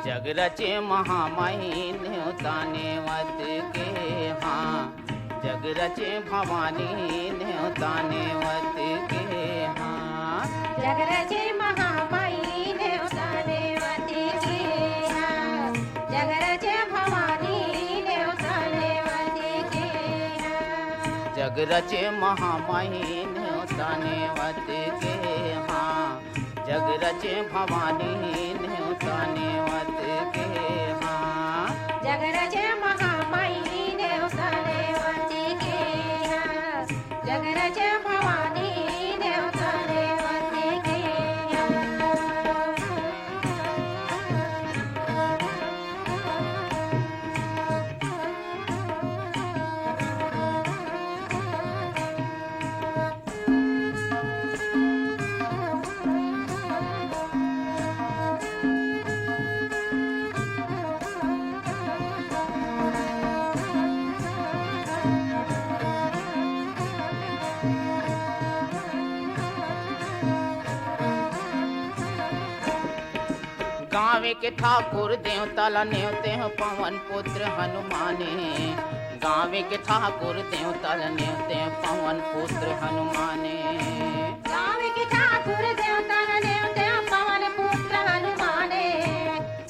जग रचे महामाई न्योताने वत के हाँ, जग रचे भवानी न्योताने वत के हाँ, जग रचे महामाई न्योताने वत के हाँ, जग रचे भवानी न्योताने वत के हाँ, जग रचे महामाई न्योताने वत के हाँ, जग रचे भवानी न्योताने वत के हाँ, जग रचे महामाई न्योताने वत के हाँ, जग रचे भवानी न्योताने वत के गाँव के ठाकुर देवता ला न्योते हैं पवन पुत्र हनुमाने, गाँव के ठाकुर देवता ला न्योते हैं पवन पुत्र हनुमाने, गाँव के ठाकुर देवता न्योते पवन पुत्र हनुमाने,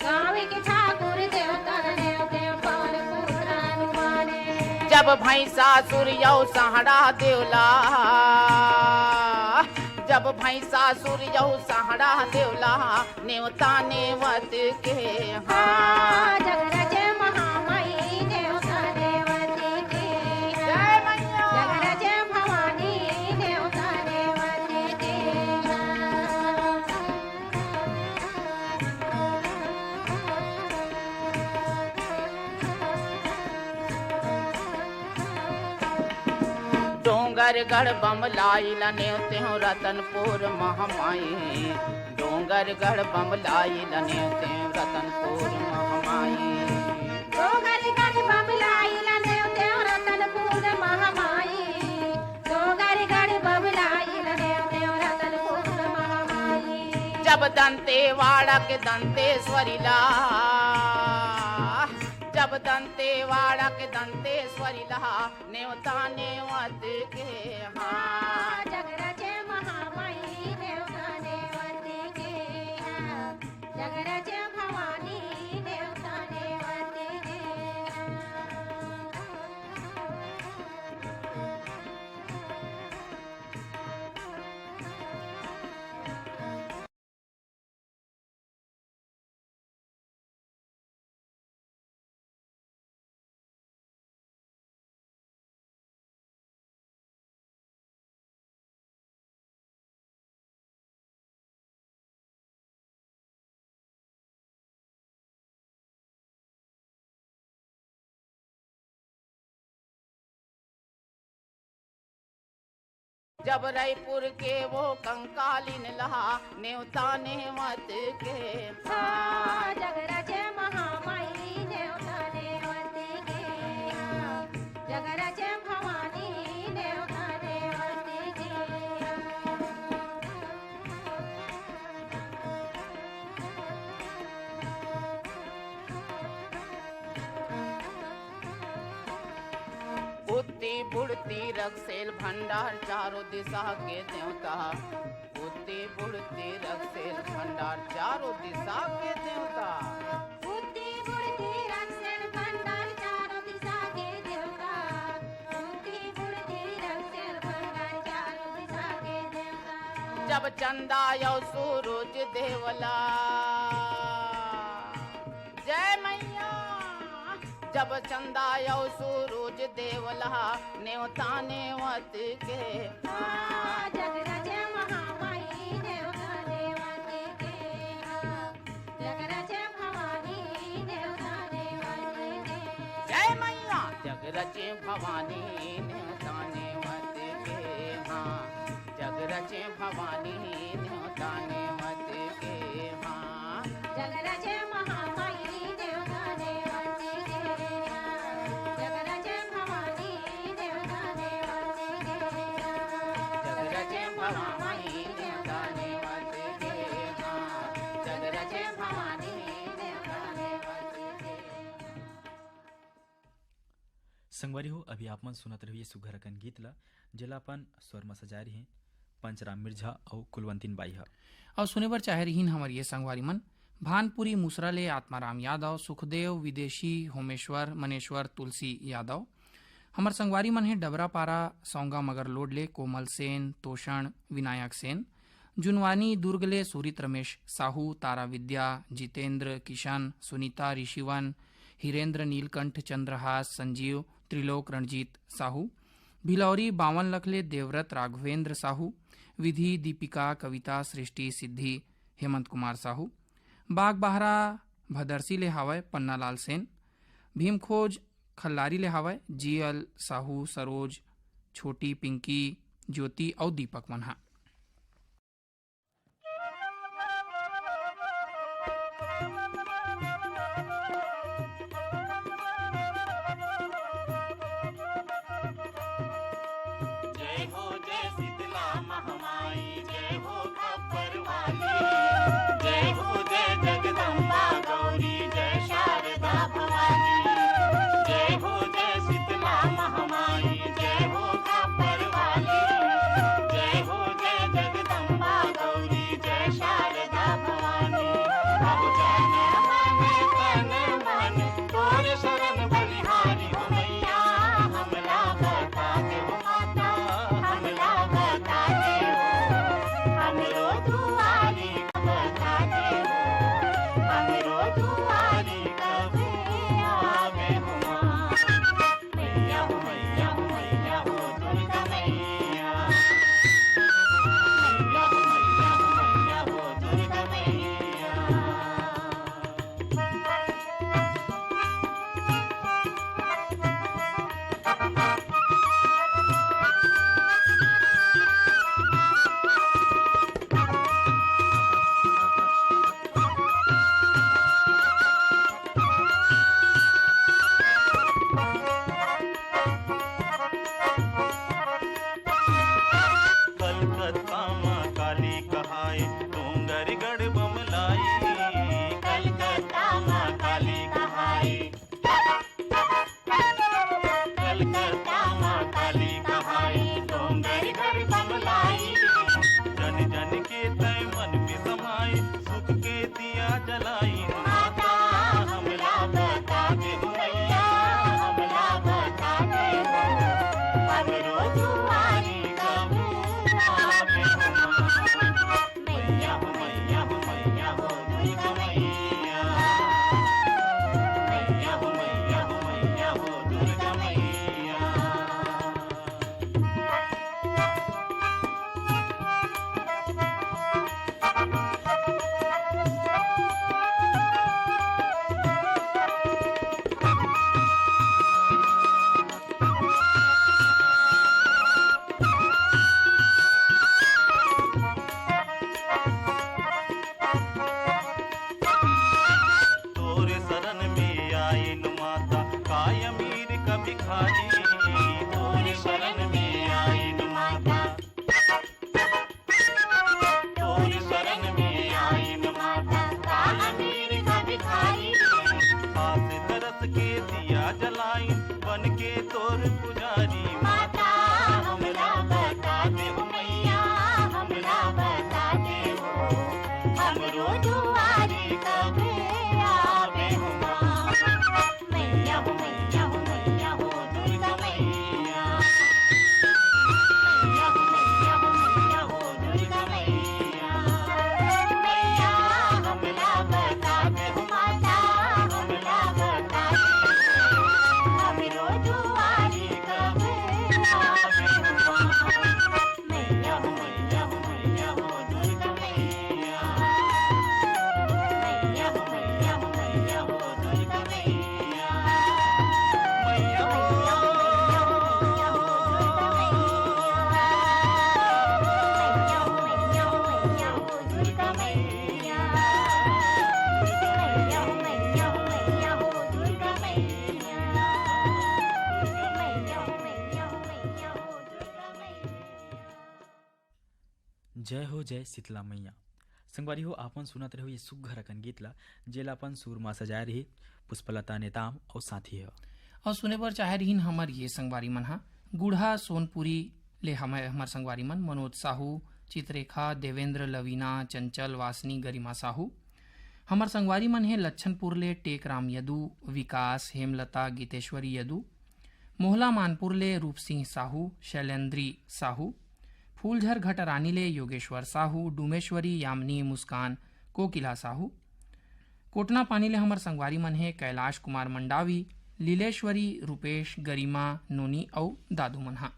गाँव के ठाकुर देवता न्योते पवन पुत्र हनुमाने। जब भैंसासुर यौ सहारा देवला, जब भैंसासुर यौ सहारा देवला न्योता नेवत के हाँ, जग रचे महामाई न्योताने वत के हाँ, जग रचे भवानी न्योताने वत के डोंगरगढ़ बमलाइल न्योते हो रतनपुर महामाई, डोंगरगढ़ बमलाइल न्योते हो रतनपुर महामाई, डोंगरगढ़ बमलाइल न्योते हो रतनपुर महामाई, डोंगरगढ़ बमलाइल न्योते हो रतनपुर महामाई। जब दंतेवाड़ा के दंतेश्वरी ला, जब दंतेवाड़ा के दंतेश्वरी ला न्योता नेवत के हाँ, जग रचे महामाई न्योताने वत के हाँ, जग रचे भवानी न्योताने वत के जब रायपुर के वो कंकालिन लहा न्योता नेवत के हाँ, जग रचे महामाई न्योताने वत के हाँ, जग रचे भवानी न्योताने वत के बुद्धि बुढ़ती रखसेल भंडार चारों दिशा के देवता, बुद्धि बुढ़ती रखसेल भंडार चारों दिशा के देवता, बुद्धि बुद्धि रक्षण भंडार चारों दिशा के देवता, बुद्धि बुद्धि रक्षण भंडार चारों दिशा के देवता। जब चंदा यौ सूरज देवला, जय मैया, जब चंदा यौ सूरज देवला न्योता नेवत के हाँ, जग रचे महामाई न्योताने वत के हाँ, जग रचे भवानी न्योताने वत के जय मैया, जग रचे भवानी न्योता नेवत के हाँ, जग रचे भवानी न्योता नेवत के हाँ, जग रचे महामाई न्योताने वत के हाँ, जग रचे भवानी न्योताने वत के हाँ, जग रचे भवानी न्योता नेवत के हाँ, जग रचे भवानी न्योता संगवारी हो अभी आप मन सुनत रहिए सुघर अकन गीत ला जेला अपन स्वर में सजा रही हैं पंचराम मिर्झा और कुलवंतीन बाई ह और सुने बर चाहे रहीन हमर ये संगवारी मन भानपुरी मुसरा ले आत्माराम यादव सुखदेव विदेशी होमेश्वर मनेश्वर तुलसी यादव हमर संगवारी मन है डबरापारा सौंगा मगर लोड ले कोमल सेन तोषण विनायक सेन जुनवानी दुर्ग ले सूरित रमेश साहू तारा विद्या जितेंद्र किशन सुनीता ऋषिवन हिरेंद्र नीलकंठ चंद्रहास संजीव त्रिलोक रणजीत साहू भिलौरी बावन लखले देवव्रत राघवेंद्र साहू विधि दीपिका कविता सृष्टि सिद्धि हेमंत कुमार साहू बाग बहरा भदरसी ले हावय पन्नालाल सेन भीमखोज खल्लारी ले हावय जीएल साहू सरोज छोटी पिंकी ज्योति और दीपक मनहा जय हो जय शीतला महामाई जय हो खप्पर वाली जय हो जय जगदम्बा गौरी जय शारदा भवानी जय हो जय शीतला महामाई जय हो खप्पर वाली जय हो जय जगदम्बा गौरी जय शारदा भवानी अब जन मन तन मन तोर शरण बलिहारी हो मैया हमला बता दे हो माता हमला बता दे हो हमरो दुआरी बता दे हो हमरो दुआरी कब आवे हो माँ मैया हो मैया हो मैया हो दुर्गा मैया मैया हो मैया हो मैया हो दुर्गा मैया कलकत्ता माँ काली कहाए डोंगरगढ़ बमलाई कलकत्ता माँ काली कहाए कलकत्ता माँ काली कहाए डोंगरगढ़ बमलाई जन जन के तय मन में समाए सुख के दिया जलाई माता हमला बता दे हो मैया हमला बता दे हो हमरो दुआरी कब आवे हो माँ मैया हो मैया हो मैया हो दुर्गा मैया मैया हो मैया हो मैया हो दुर्गा मैया तोरे शरण में आए न माता काय अमीर का भिखारी तोरे शरण में आए न माता तोरे शरण में आए न माता काय अमीर का भिखारी हाथ तरस के दिया जलाई बन के तोर पुजारी माता हमला बता दे हो मैया हमला बता दे हो हमरो दुआरी कब आवे हो माँ मैया हो मैया हो मैया हो दुर्गा मैया मैया हो मैया हो मैया हो दुर्गा मैया मैया हमला बता दे हो माता हमला बता दे हो हमरो दुआरी कब आवे हो माँ मैया हो मैया हो मैया हो दुर्गा मैया मैया हो मैया हो मैया हो दुर्गा मैया मैया हो मैया हो मैया हो दुर्गा मैया मैया हो मैया हो दुर्गा मैया मैया हो मैया हो मैया हो दुर्गा मैया मैया हो मैया हो मैया हो दुर्गा मैया जय हो जय शीतला मैया संगवारी हो आपन सुनत रहो ये सुघर अकन गीत ला जेला अपन सुरमा सजाए रही पुष्पलता नेताम और साथी है और सुने पर चाहे रहीन हमर ये संगवारी मन हा गुढ़ा सोनपुरी ले हमर संगवारी मन मनोज साहू, चित्रेखा, देवेंद्र, लवीना, चंचल, वासनी, गरिमा साहू। हमर संगवारी मन है लच्छनपुर ले टेकराम यदू, विकास, हेमलता, गीतेश्वरी यदू। मोहला मानपुर ले रूप सिंह साहू, शैलेंद्री साहू। फूलझर घटरानी ले योगेश्वर साहू, डूमेश्वरी, यामिनी, मुस्कान, कोकिला साहू। कोटना पानी ले हमर संगवारी मन है कैलाश कुमार मंडावी, लीलेश्वरी, रूपेश, गरिमा, नोनी और दादू मनहा।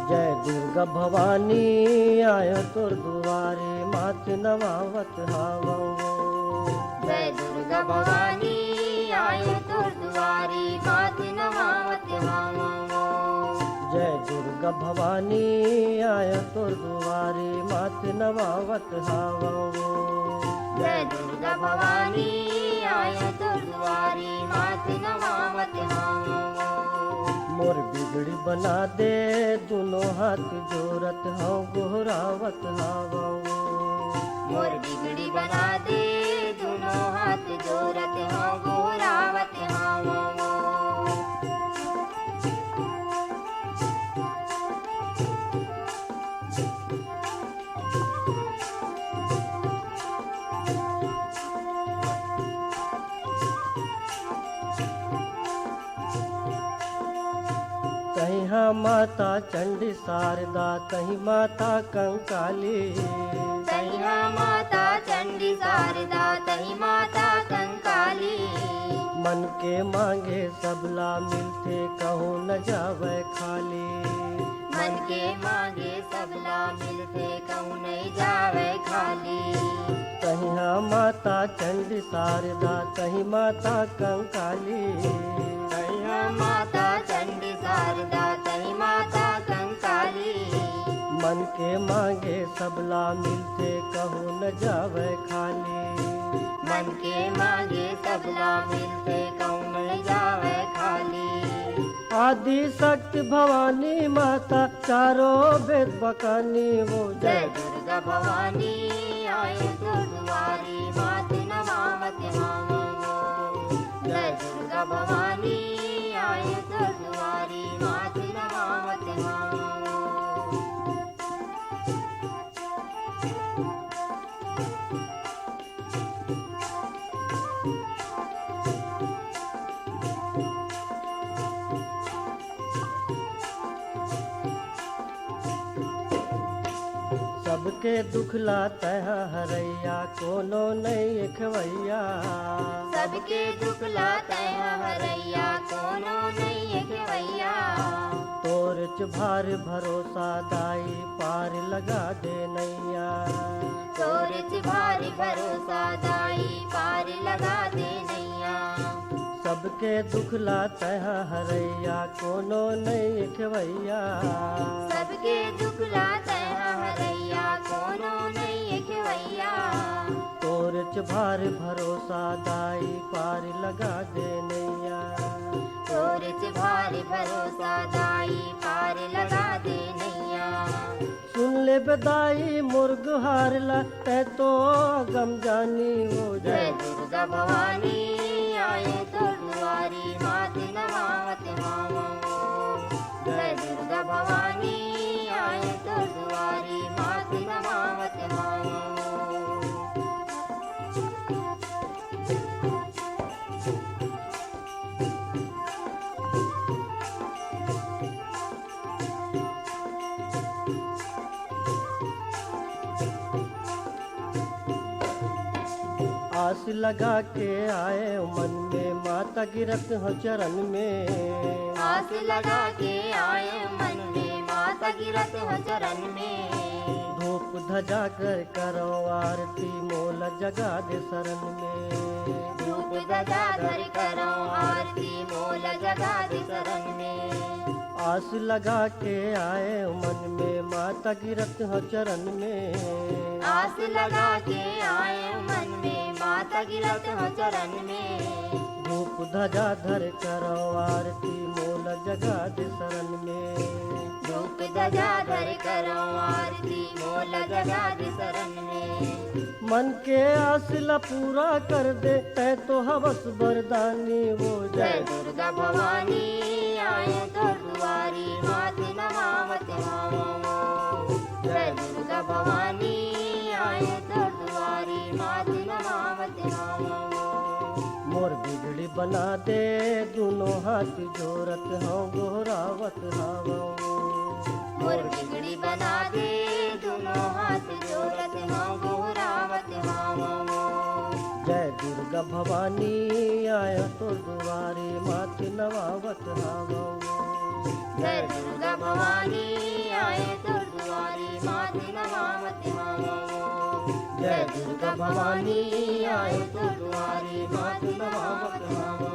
जय दुर्गा भवानी आयो तोर दुआरे माथ नवावत हावो। जय दुर्गा भवानी आयो तोर दुआरे माथ नवावत हावो। जय दुर्गा भवानी आयो तोर दुआरे माथ नवावत हावो। जय दुर्गा भवानी आयो तोर दुआरे माथ नवावत हावो। मोर बिगड़ी बना दे दोनों हाथ जोरत हूँ गोहरावत हावो। मोर बिगड़ी बना दे दोनों हाथ जोरत हो गोरावत हावो। कहीं हाँ माता चंडी शारदा कहीं माता कंकाली। तहिया माता चंडी शारदा तही माता कंकाली। मन के मांगे सबला मिलते कहूँ न जावे खाली। मन के मांगे सबला मिलते कहूँ नहीं जावे खाली। कहीं हाँ माता चंडी शारदा कहीं माता कंकाली। तहिया माता चंडी शारदा तही माता कंकाली। मन के मांगे सबला मिलते कहूँ न जावे खाली। मन के मांगे सबला मिलते कहूँ नहीं जावे खाली। आदि शक्ति भवानी माता चारों वेद बकानी वो जय जय दुर्गा भवानी आयो तो दुआरी मात नवावत हावो। जय दुर्गा भवानी आयो तो दुआरी मात नवावत हावो। सबके दुख लाता है हरैया कोनो नहीं खवैया। सबके दुख लाते हैं हरैया कोनो नहीं खवैया। तोर भार भरोसा दाई पार लगा दे नैया। तोर भारी भरोसा दाई पार लगा दे नैया। सबके दुख लाता है हरैया कोनो नहीं खवैया। सबके दुख लाते हैं हरैया कोनो नहीं खवैया। तोर भार भरोसा दाई पार लगा दे नैया। तोर भारी भरोसा दाई पार लगा दे नैया। सुन ले बदाई मुर्ग हारला तै तो गम जानी वो जय जय दुर्गा भवानी आयो तो दुआरी मात नवावत हावो। जय दुर्गा भवानी आयो तो दुआरी मात नवावत हावो। आस लगा के आए मन में माता गिरत हो चरण में। आस लगा के आए मन में माता गिरत हो चरण में। धूप धजा कर करो आरती मोल जगा दे शरण में। धूप धजा धर करो आरती मोल जगा दे शरण में। आस लगा के आए मन में माता गिरत हो चरण में। आस लगा के आए मन में माता गिरत हो चरण में। धूप ध्वजा धर करो आरती मोल जगा दे शरण में। धूप ध्वजा धर करो आरती मोल जगा दे शरण में। मन के आस ला पूरा कर दे है तो हवस बरदानी वो जय दुर्गा भवानी आए तो दुआरी मात नमावत मावो। जय दुर्गा भवानी आए तो दुआरी मात नमावत मावो। मोर बिगड़ी बना दे दोनों हाथ जोरत हो गोहरावत हावो। मोर बिगड़ी बना दे दोनों हाथ जोरत हो गोहरावत हावो। जय दुर्गा भवानी आया तो दुआरे मात नवावत हावो। जय दुर्गा भवानी आए तो दुआरे मात नमावत हावो। जय दुर्गा भवानी आया तो दुआरे मात नवावत हावो।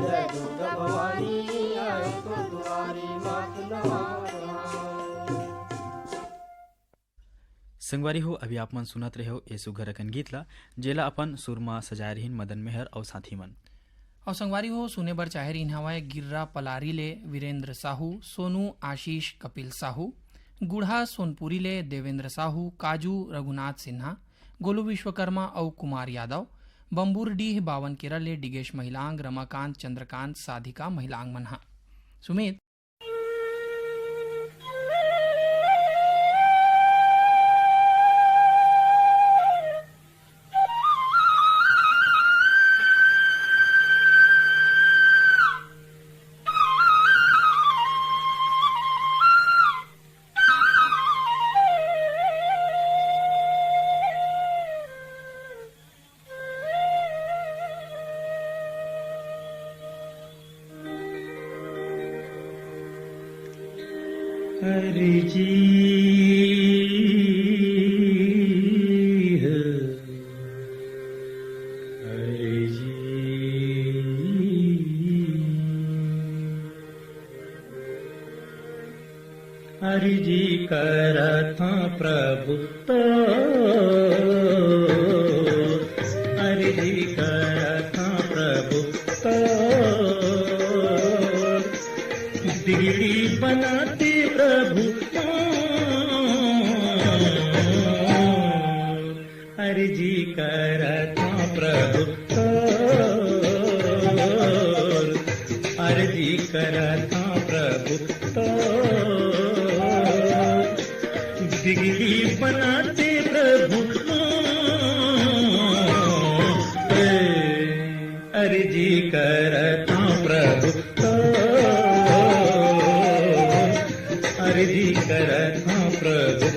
जय दुर्गा भवानी आया तो दुआरे मात नवावत हावो। संगवारी हो अभी आप मन सुनत रहे हो ए सुघर अकन गीत ला जेला अपन सुरमा सजाय रहीन मदन मेहर और साथी मन। और संगवारी हो सुने बर चाहे रहीन हवाए गिर्रा पलारी ले वीरेंद्र साहू, सोनू आशीष कपिल साहू, गुढ़ा सोनपुरी ले देवेंद्र साहू, काजू रघुनाथ सिन्हा, गोलू विश्वकर्मा और कुमार यादव, बम्बूरडीह बावन केरा ले डिगेश महिलांग, रमाकांत चंद्रकांत साधिका महिलांग मनहा। सुमित हरि जी हरि जी हरि जी करथा प्रभु तो हरि जी करथा प्रभु तो बिगड़ी बनाते प्रभु हरि जी करता प्रभु हरि जी करता प्रभु बिगड़ी बनाते प्रभु हरि जी करता प्रभु हरि जी करता प्रभु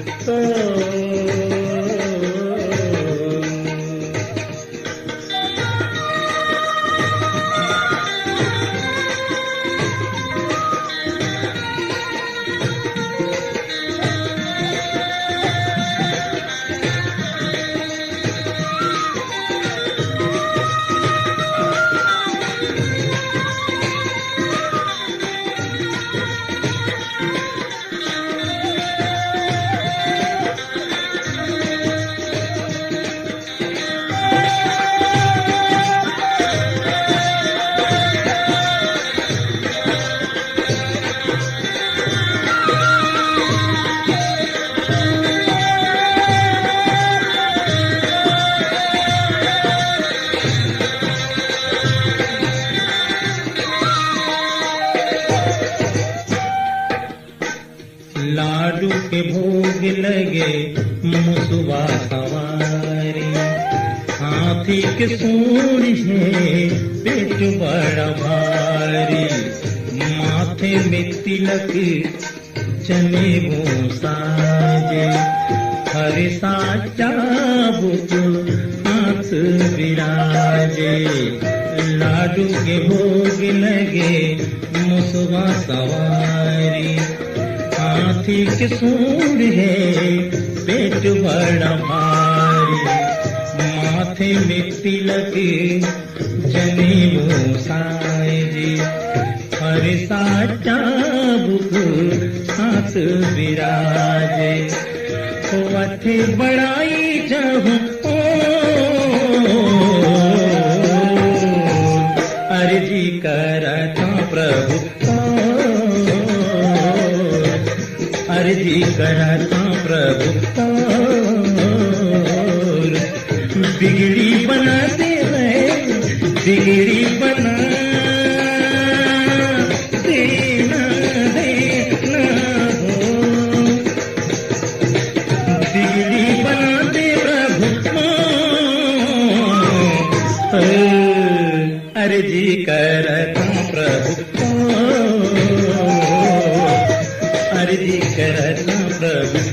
लाडू के भोग लगे मुसवा सवारी हाथी के सूंड है पेट बड़ा भारी माथे में तिलक चने वो साजे हरे साचा बुत हाथ विराजे लाडू के भोग लगे मुसवा सवारी हाथी के सूंड है पेट बड़ा भारी माथे में तिलक जनेऊ साए जी, हर साचा बुक हाथ विराजे, अथे बड़ाई जाहूं अर्जी करता प्रभु, अर्जी करता प्रभु, बिगड़ी बना दे बिगड़ी बना देना देना हो, बिगड़ी बना दे प्रभु, अर्जी करता प्रभु, अर्जी करता प्रभु।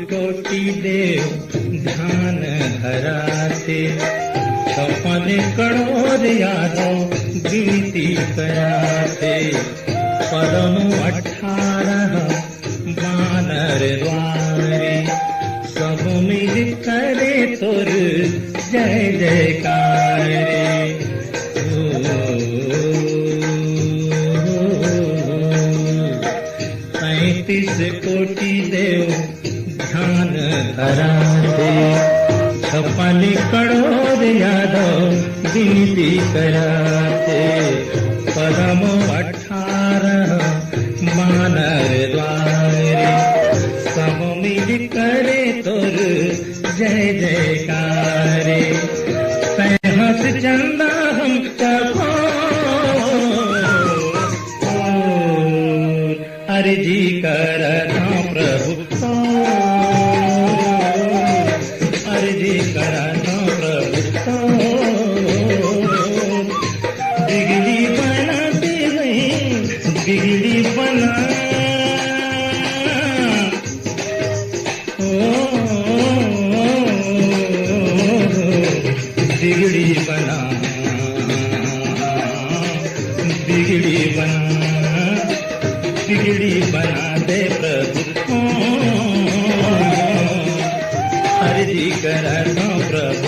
कोटि देव ध्यान धराते, छपन करोड़ यादव गिनती कराते, परम 18 बानर द्वारे, सब मिल करे तोर जय जयकार रे। 35 कोटि देव ध्यान धराते, 56 करोड़ यादव गिनती कराते, परम 18 बानर द्वारे, सब मिल करे तोर जय जयकार, सहस चंदा हम कहो अर्जी करता प्रभु, अर्जी करता प्रभु, बिगड़ी बना दे बिगड़ी बना, बिगड़ी बना, बिगड़ी बना, बिगड़ी बना दे प्रभु, अर्जी करता प्रभु,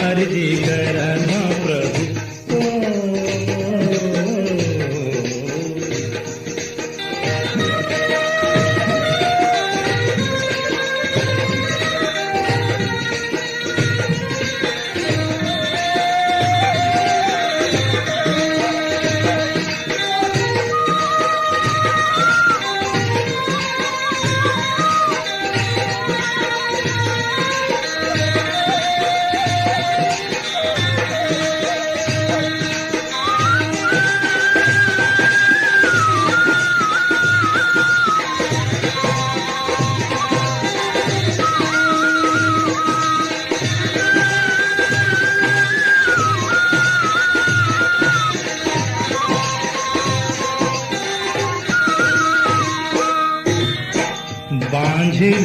अर्जी करता प्रभु।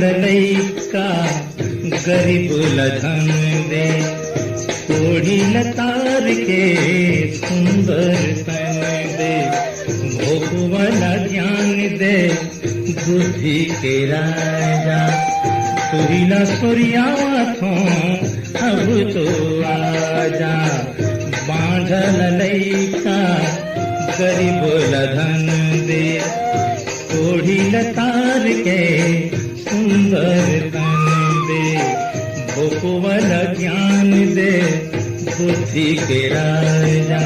ललैका गरीब लधन दे, कोढ़ी लतार के सुंदर तन दे, भोग वाला ज्ञान दे बुद्धि के राजा, सुरीला सूर्यावा थो अब तो आजा, बांझ ललैका गरीब लधन दे, कोढ़ी लतार के सुंदर तन दे, भोग वाला ज्ञान दे बुद्धि के राजा,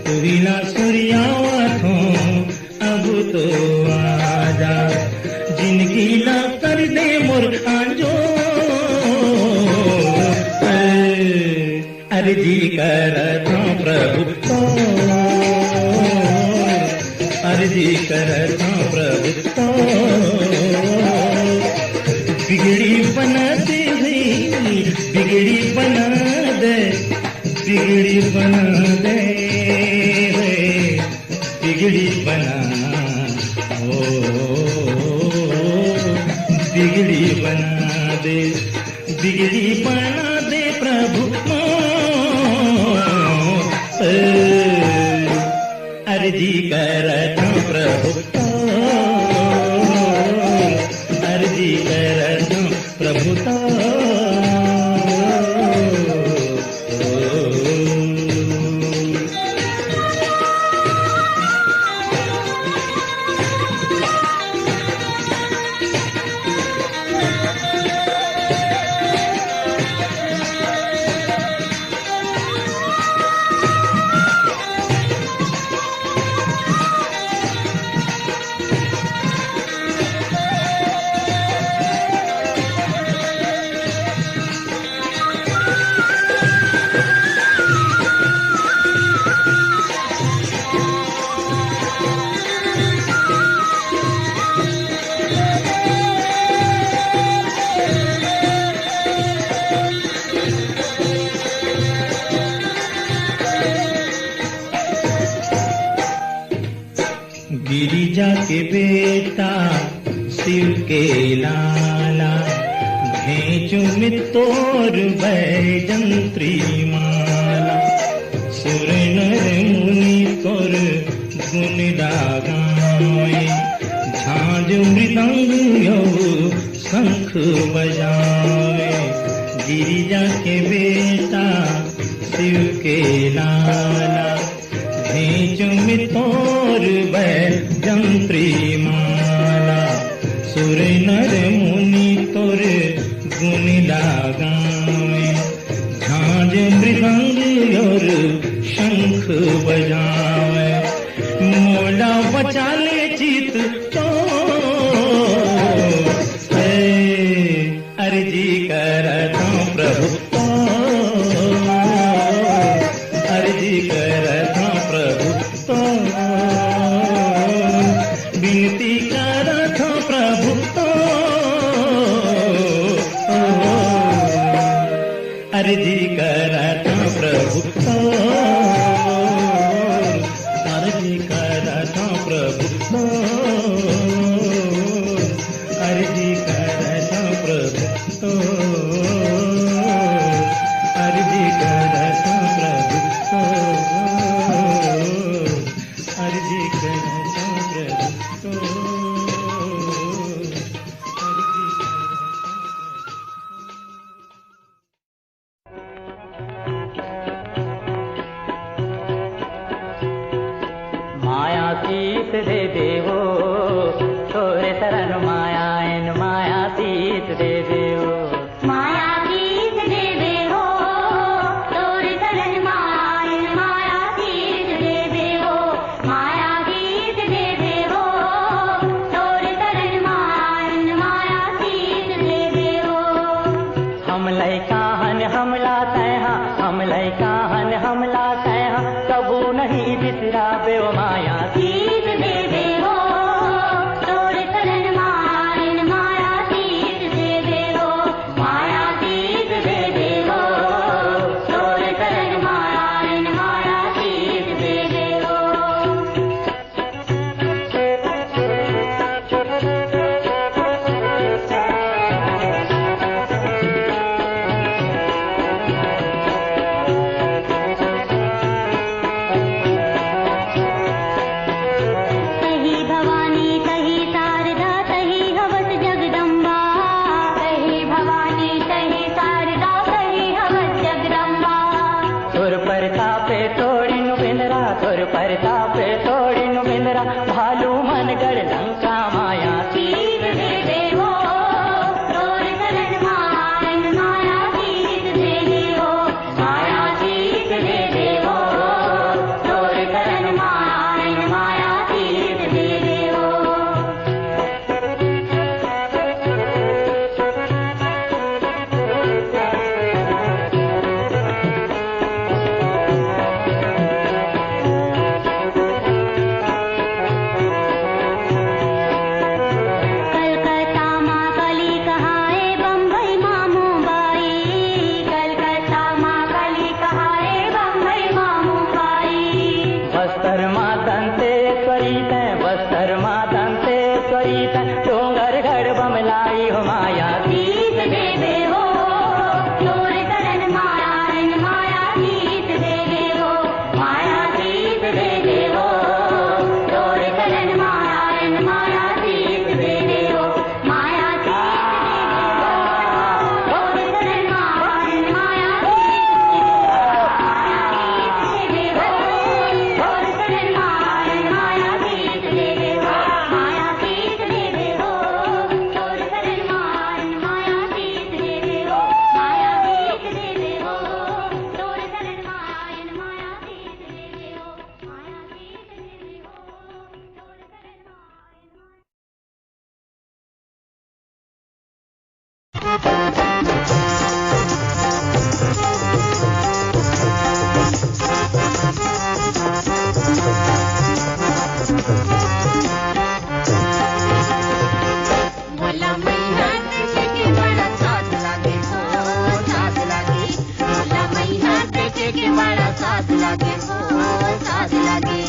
तुरीला सूर्यावा थो अब तो आजा जिंदगी ला कर दे मोर आंजो अर्जी करता प्रभु तो अर्जी करता प्रभु तो बिगड़ी बना दे बिगड़ी बना दे बिगड़ी बना दे बिगड़ी बना ओ बिगड़ी बना दे बिगड़ी बना दे प्रभु अर्जी करता प्रभु अर्जी करता प्रभु गिरिजा के बेटा शिव के लाला भेजो में तोर बैजंत्री माला सुर नर मुनि तोर गुण गावे झांझ मृदंग यो शंख बजावे गिरिजा के बेटा शिव के लाला भेजो में तोर बैजंत्री माला सुर नर मुनि तोर गुण गावे झांझ मृदंग और शंख बजावे मोला बचा ले चित तो अर्जी करता प्रभु अर्जी करता प्रभु विनती करता प्रभु अर्जी करता प्रभु अर्जी करता प्रभु अर्जी करता प्रभु अर्जी करता प्रभु अर्जी करता प्रभु माया सीत दे देवो तोरे शरण माया इन माया सीत दे देवो माया तीत दे देवो तोरे शरण माया माया तीत दे देवो माया तीत दे देवो तोरे शरण माया माया तीत दे देवो हम लैका हन हमला तैहा हम लैका हन हमला तैहा कबू नहीं बिसरा बे माया तीत दे देवो तोरे शरण माया माया तीत दे देवो माया तीत दे देवो तोरे शरण माया माया तीत दे देवो तही भवानी तही शारदा तही हवस जगदम्बा तही भवानी तही शारदा तही हवस जगदम्बा तुर परतापे तोड़ी नु बिंदरा तुर परतापे तोड़ी नु बिंदरा भालू मन गढ़ लंका माया तीत दे देवो तोरे शरण माया माया तीत दे देवो माया तीत दे देवो तोरे सीता डोंगर गढ़ बमलाई हो माया तीत देवे हो चोर करन माया इन माया तीत देवे हो माया तीत देवे हो चोर करन माया इन माया तीत देवे हो माया तीत देवे हो चोर करन माया इन माया तीत देवे हो चोर करन माया इन माया तीत देवे हो माया तीत देवे हो चोर करन माया इन माया तीत देवे हो माया तीत देवे हो चोर करन माया इन माया तीत देवे हो माया तीत देवे हो चोर करन माया इन भोला मैया देखे के बड़ा साथ लागे हो साथ लागे भोला मैया देखे के बड़ा साथ लागे हो साथ लागे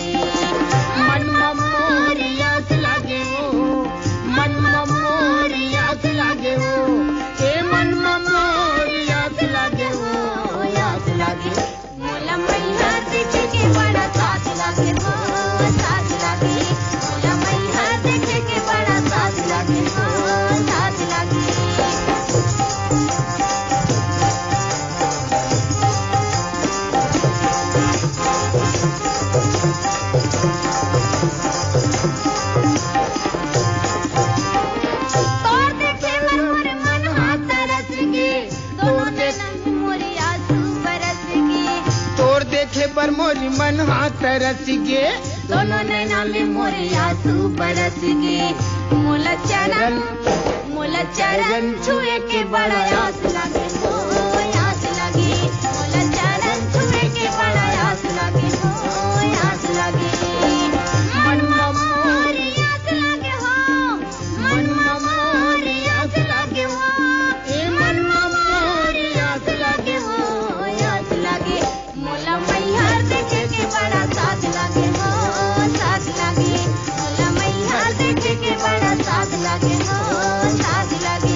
मन मोरिया लागे हो मन मोरिया लागे हो ए मन मोरिया लागे हो याद लागे भोला मैया देखे के बड़ा साथ लागे हो साथ लागे भोला मैया देखे के बड़ा साथ लागे हो साथ लागे तोर देखे मन हाथ रस गे दोनों नैन मोरी आंसू बरस गे तोर देखे पर मोरी मन हाथ तरस गे दोनों नैना ले मोरे आंसू बरस गे मोला चरण छुए के बड़ा आस लागे हो आस लागे मोला चरण छुए के बड़ा आस लागे हो आस लागे मन मोरी आस लागे हो मन मोरी आस लागे हो ए मन मोरी आस लागे हो आस लागे मोला मैया देखे के बड़ा साथ लागे हो साथ लागे मोला मैया देखे के बड़ा साथ लागे हो साथ लागे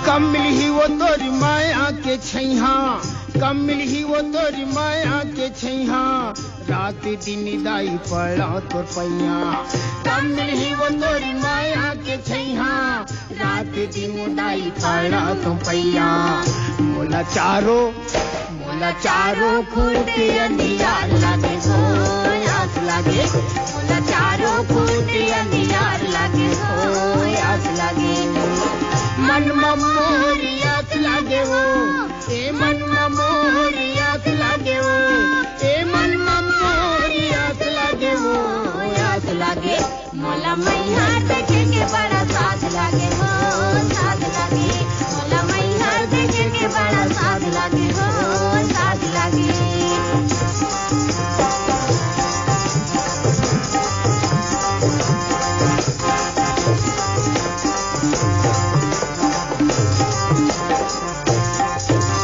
कम मिली वो तोरी माया के छैहा कम मिली वो तोरी माया के छैहा रात दिन दाई पड़ा तोर पैया कम मिली वो तोरी माया के छैहा रात दिन दाई पड़ा तो पैया मोला चारो खूटे अंधियार लागे हो आस लागे मोला चारो खूटे अंधियार लागे हो आस लागे मन मोरिया लागे हो ए मन मोरिया लागे हो ए मन मोरिया लागे हो आस लागे मोला मैया देखे के बड़ा साथ लागे हो साथ लागे मोला मैया देखे के बड़ा साथ लागे हो साथ लागे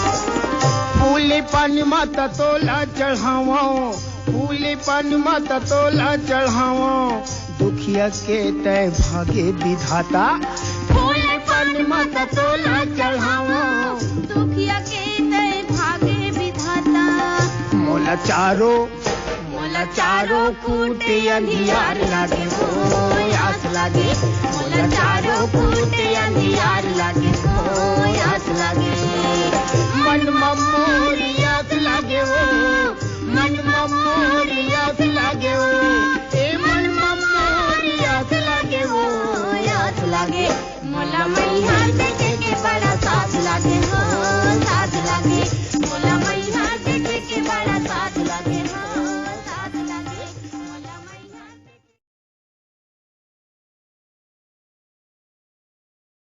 फूले पानी माता तोला चढ़ावो फूले पानी माता तोला चढ़ावो दुखिया के तय भागे विधाता फूले पानी माता तोला चढ़ावो दुखिया के तय भागे विधाता मोला चारो खूटे अंधियार लागे हो आस लागे मोला चारो खूटे अंधियार लागे हो आस लागे मन मोरिया लागे हो मन मोरिया लागे हो